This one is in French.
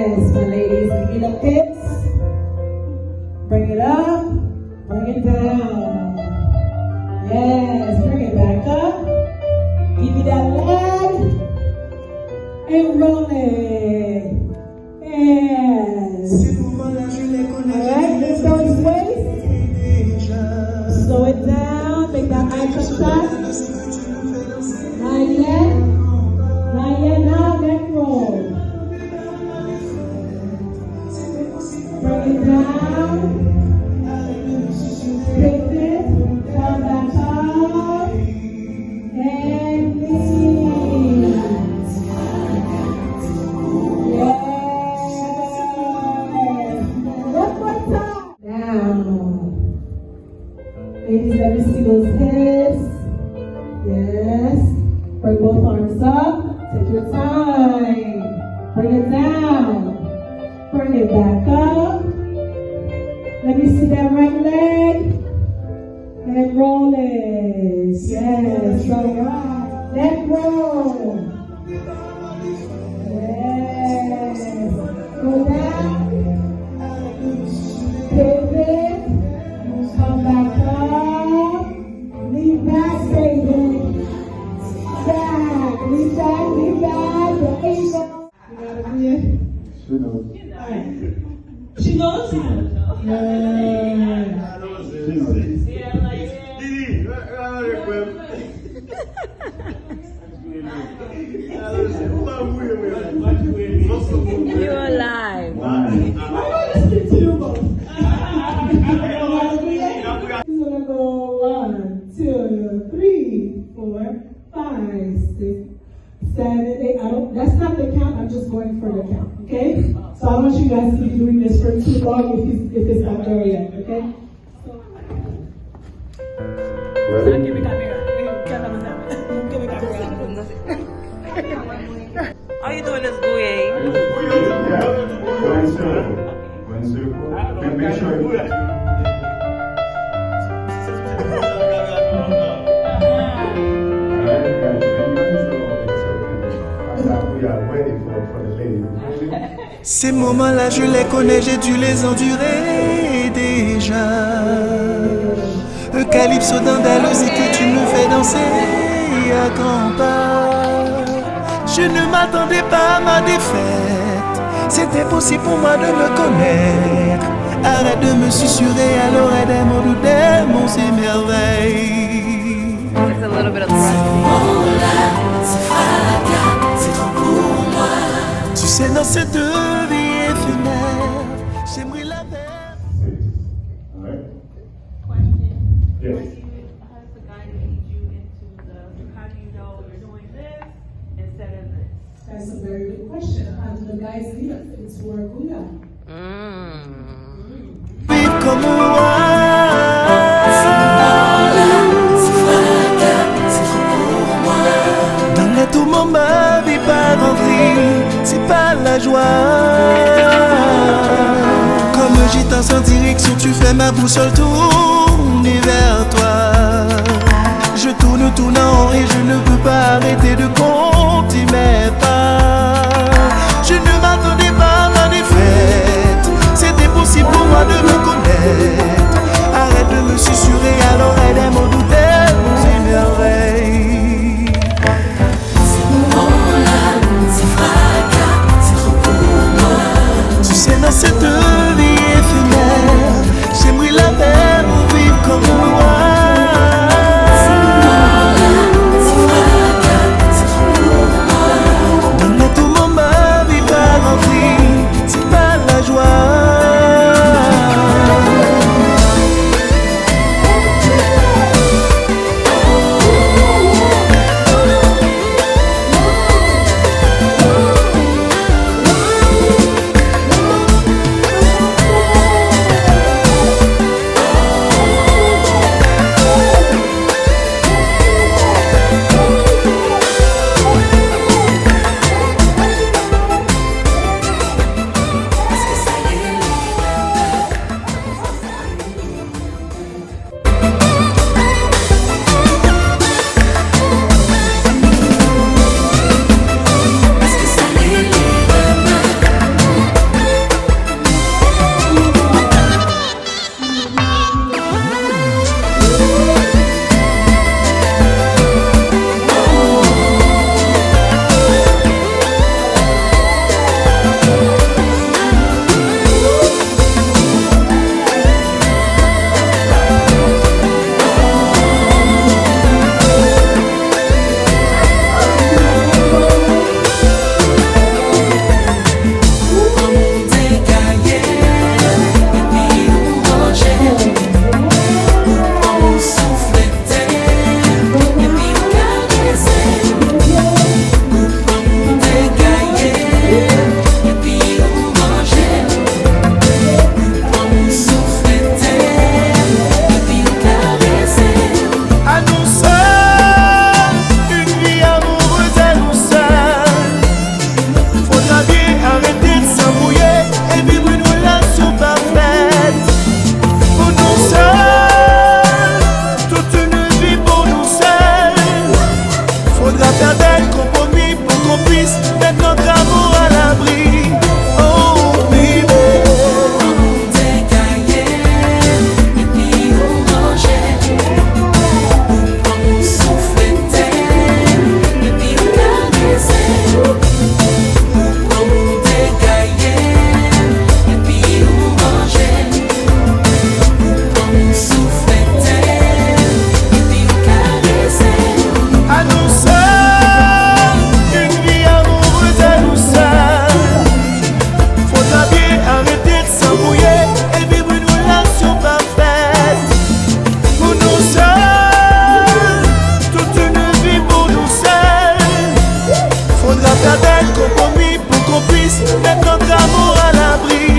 Yes, my ladies, give me the hips. Bring it up, bring it down. Yes, bring it back up. Give me that leg. And roll it. Yes. Alright, lift those weights. Slow it down. Make that eye contact. Not yet. Not yet. Now neck roll. Bring it down. Lift it. Come back up. And lean. Yes. One more time. Down. Ladies, let me see those hips. Yes. Bring both arms up. Take your time. Bring it down. Bring it back up. Let me see that right leg. And roll it. Yes. All right. Neck roll. Yes. Go down. Pivot. Come back up. Lean back, baby. Back. Lean back, lean back. The ankle. You gotta be it. She knows. Alright. She knows? Yeah. She knows. You are live. I'm listening to you both. He's gonna go 1, 2, 3, 4, 5, 6, 7, 8. That's not the count. I'm just going for the count. Okay? So I want you guys to be doing this for too long if it's not there yet. Okay? Ready? All you doing is gooey. Yeah. One circle. One circle. And make sure. Ces moments-là, je les connais, j'ai dû les endurer déjà. Calypso d'Andalousie que tu me fais danser à grands pas. Je ne m'attendais pas à ma défaite. C'était possible pour moi de me connaître. Arrête de me susurrer à l'oreille des mots doux, des monts et merveilles. It's a little bit of Tu sais, dans cette vie éphémère, j'aimerais la faire. Alright? Yes. Yes. Has the guy lead you into the, how do you know you're doing this instead of this? That's a very good question. How do the guys lead us into our Buddha? Vive comme moi. Dans les tourments, ma vie part en vrille. C'est pas la joie. Comme gitan sans direction, tu fais ma boussole tourner vers toi. Je tourne, tourne en rond et je ne peux pas arrêter de compter mes pas. Je ne m'attendais pas à ma défaite. C'était possible pour moi de me connaître. Arrête de me susurrer à l'oreille des mots doux, des mots et merveilles. Tu sais, dans cette vie éphémère, j'aimerais la faire pour vivre comme moi. notre amour à l'abri